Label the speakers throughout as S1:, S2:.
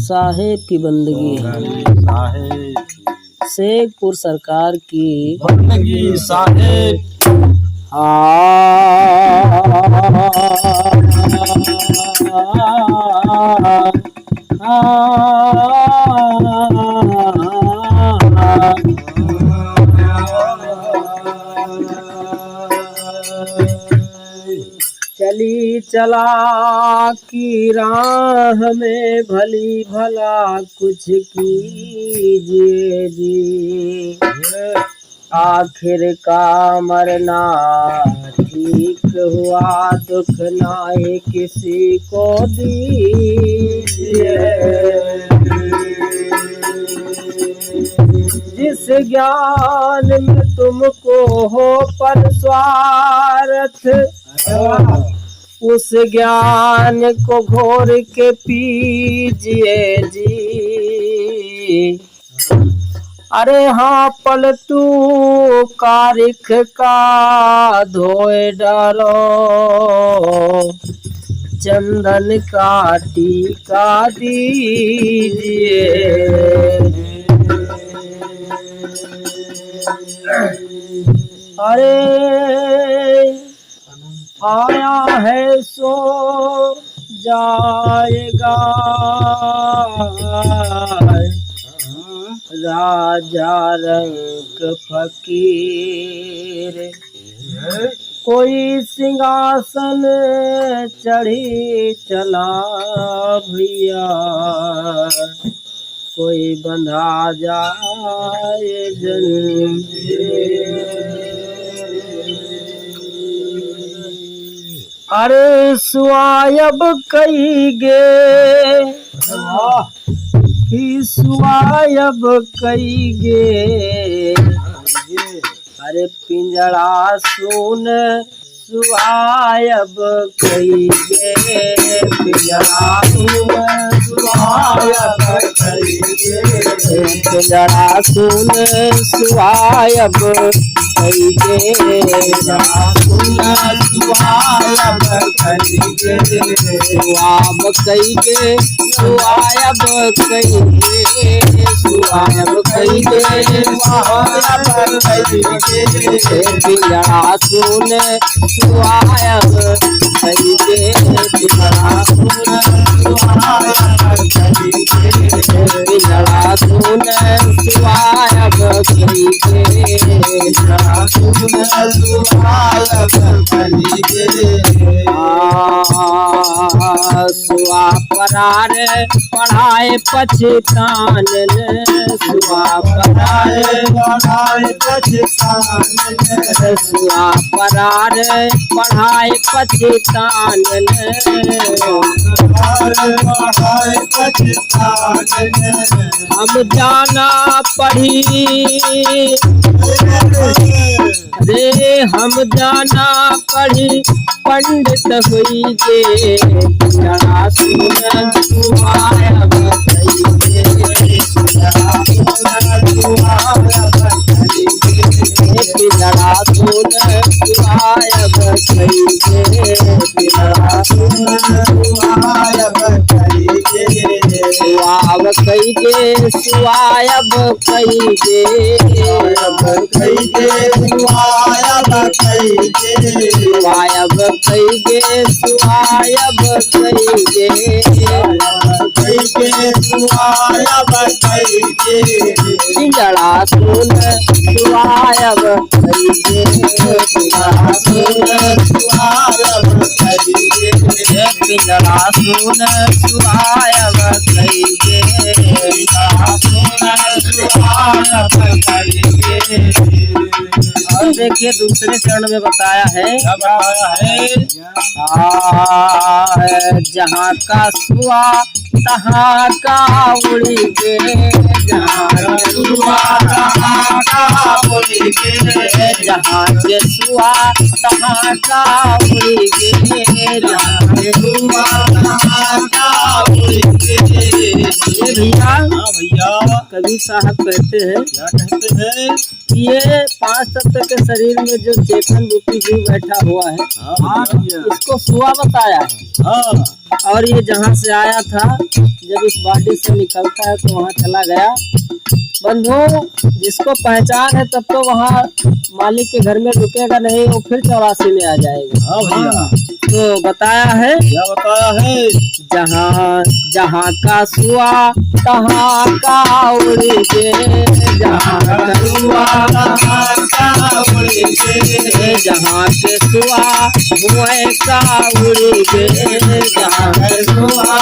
S1: साहेब की बंदगी है,
S2: साहेब
S1: शेखपुर सरकार की
S2: बंदगी साहेब।
S1: चली चला की राह में भली भला कुछ कीजिए जी, आखिर का मरना ठीक हुआ, दुख नाए किसी को दीजिए। जिस ज्ञान में तुमको हो परस्वार्थ, उस ज्ञान को घोर के पीजिए जी। अरे हाँ पलटू कारिख का धोए डालो, चंदन का टीका दीजिए। अरे आया है सो जाएगा, राजा रंग फकीर, कोई सिंहासन चढ़ी चला भैया, कोई बंधा जाए जंजीर। अरे सुआयब कईगे कि सुआयब कईगे, अरे पिंजड़ा सुन सुआयब कईगे, पिंजड़ा सुन सुआयब कईगे, पिंजड़ा सुन सुआयब कईगे, सुआब कईगे, सुआब कईगे, सुआब कईगे, सुआब कईगे, सुआब कईगे, पिंजड़ा सुन सुआब कईगे, पिंजड़ा सुन सुआब कईगे, पिंजड़ा सुन सुआब कईगे, सुआ परार पढ़ाए पछतान, सुआ परार पढ़ाए पछतान, सुआ परार पढ़ाए पछतान, हम जाना पढ़ी रे, हम जाना पढ़ी पंडित हुईगे, पिंजड़ा सुन सुआयब कईगे, पिंजड़ा सुन सुआयब कईगे, पिंजड़ा सुन सुआयब कईगे, पिंजड़ा सुन सुआयब कईगे, सुआब कईगे, सुआयब कईगे, सुआयब कईगे, सुआयब कईगे, सुआयब कईगे, सुआयब कईगे, सुआयब कईगे, पिंजड़ा सुन सुआयब कईगे, पिंजड़ा सुन सुआयब कईगे, पिंजड़ा सुन सुआयब कईगे, पिंजड़ा सुन सुआयब कईगे। और देखिए दूसरे चरण में बताया है, जहाँ का सुआ तहाँ का उड़ी गे, जहाँ सुआ तहाँ का उड़ी गे, जहाँ के सुआ तहाँ का उड़ी गे, जहाँ के सुआ तहाँ का उड़ी गे, ये भैया
S2: हाँ भैया,
S1: कबीर साहब कहते हैं
S2: क्या कहते हैं?
S1: कि ये 5 तत्व के शरीर में जो चेतन रूपी जीव बैठा हुआ है,
S2: हाँ भैया,
S1: इसको सुआ बताया है।
S2: हाँ
S1: और ये जहाँ से आया था, जब इस बॉडी से निकलता है तो वहाँ चला गया। बंधु, जिसको पहचान है तब तो वहाँ मालिक के घर में रुकेगा नहीं, वो फिर 84 में आ जाएगा।
S2: हाँ भैया,
S1: तो बताया है,
S2: क्या बताया है?
S1: जहाँ जहाँ का सुआ तहाँ का उड़ गे, जहाँ का सुआ जहाँ के सुआ हुए का उड़ गे, जहाँ के सुआ।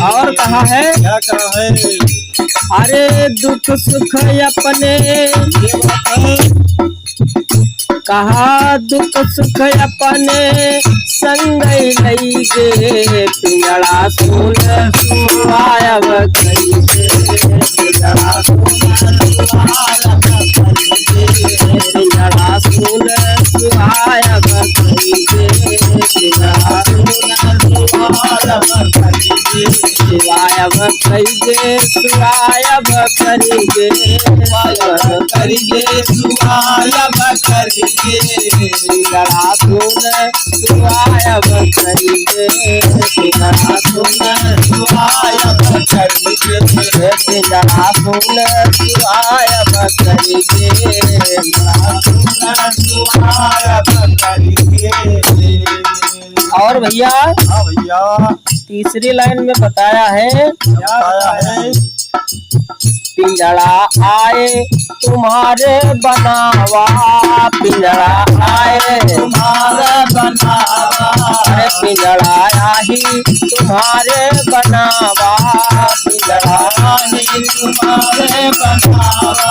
S1: और कहा है,
S2: क्या कहा है?
S1: अरे दुख सुख अपने,
S2: ये बात है।
S1: कहा दुख सुख अपने संग लई गे, पिंजड़ा सुन सुआयब करिगे, पिंजड़ा सुन सुआयब करिगे, पिंजड़ा सुन सुआयब करिगे, पिंजड़ा सुन सुआयब करिगे, सुआयब करिगे, सुआयब करिगे, सुआयब
S2: करिगे सुआयब करिगे,
S1: पिंजड़ा सुन सुआयब करिगे, पिंजड़ा सुन
S2: सुआयब करिगे,
S1: पिंजड़ा सुन सुआयब करिगे।
S2: सुआयब करिगे।
S1: और भैया
S2: हाँ भैया,
S1: तीसरी लाइन में बताया है,
S2: क्या बताया है?
S1: पिंजड़ा आए तुम्हारे बनावा, पिंजड़ा आए
S2: तुम्हारा बनावा,
S1: अरे पिंजड़ा आही तुम्हारे बनावा, पिंजड़ा
S2: आही तुम्हारे बनावा।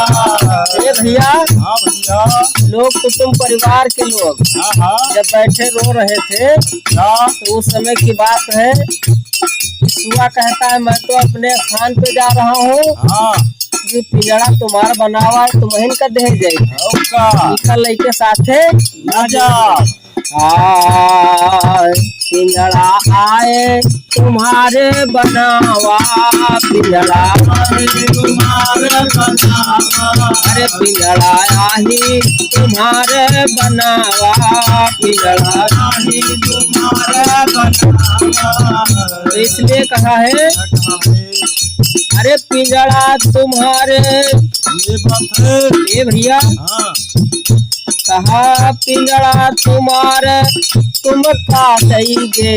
S1: ए भैया,
S2: हाँ भैया,
S1: लोग कुटुंब परिवार के लोग
S2: हाँ हाँ,
S1: जब बैठे रो रहे थे
S2: क्या?
S1: तो उस समय की बात है, सुआ कहता है मैं तो अपने स्थान पे जा रहा हूँ,
S2: हाँ,
S1: जो पिंजड़ा तुम्हारा बनावा है तुम हिन का दे जाए,
S2: औका,
S1: निकल लइके साथे
S2: ना जा।
S1: आय, पिंजड़ा आए तुम्हारे बनावा, पिंजड़ा
S2: तुम्हारे बनावा,
S1: अरे पिंजड़ा आही तुम्हारे बनावा, पिंजड़ा
S2: आही तुम्हारे बनावा।
S1: तो इसलिए कहा है,
S2: क्या कहा है?
S1: अरे पिंजड़ा तुम्हारे,
S2: ये बात है।
S1: ए भैया
S2: हाँ,
S1: कहा पिंजड़ा तुम्हारे तुम का सही गे,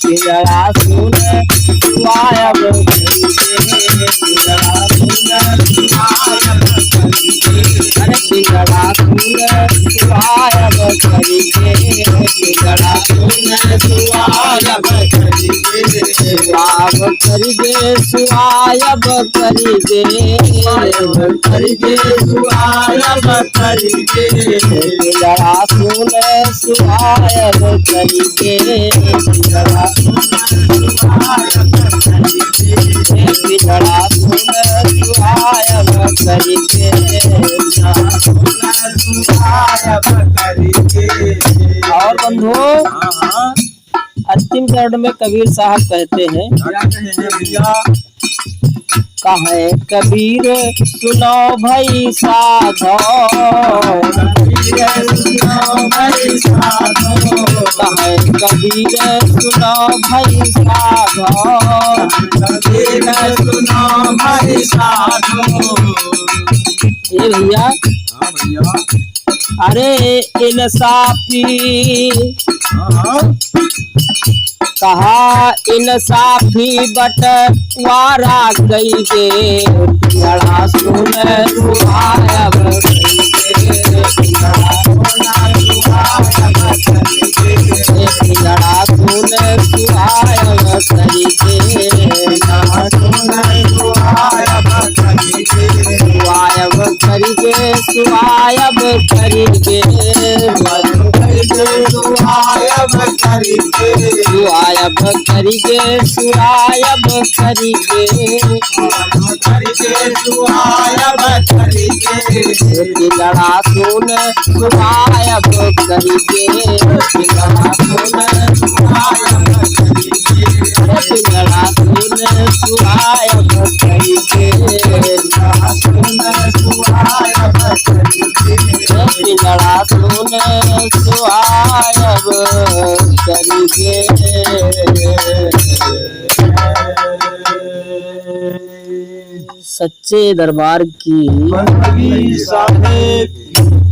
S1: पिंजड़ा सुन सुआयब करिगे, पिंजड़ा सुन सुआयब करिगे, अरे पिंजड़ा सुन सुआयब करिगे, पिंजड़ा सुन सुआयब करिगे, सुआयब करिगे, सुआयब करिगे,
S2: करिगे सुआयब करिगे,
S1: पिंजड़ा सुन सुआयब करिगे, पिंजड़ा पिंजड़ा सुन सुआयब करिगे।
S2: सुआयब करिगे।
S1: और बंधु,
S2: हाँ हाँ,
S1: अंतिम चरण में कबीर साहब कहते हैं,
S2: क्या कहे हैं भैया?
S1: कहे कबीर सुनो भई साधो,
S2: कबीर सुनो भाई साधो,
S1: कहे कबीर सुनो भई साधो,
S2: कबीर सुनो भाई साधो।
S1: ये भैया,
S2: हाँ भैया,
S1: अरे इंसाफी,
S2: हाँ हाँ,
S1: कहा इंसाफी बटवारा गई गे, पिंजड़ा सुन सुआयब करिगे, पिंजड़ा सुन सुआयब करिगे, सुआयब करिगे, सुआयब करिगे,
S2: सुआयब करिगे,
S1: सुआयब करिगे, सुआयब करिगे,
S2: सुआयब करिगे,
S1: पिंजड़ा सुन सुआयब करिगे, पिंजड़ा सुन
S2: सुआयब करिगे।
S1: पिंगला सुन सुहायब करके
S2: पिंगला सुन सुहायब करके
S1: पिंगला सुन सुहायब करके सच्चे दरबार की
S2: बंदगी साहेब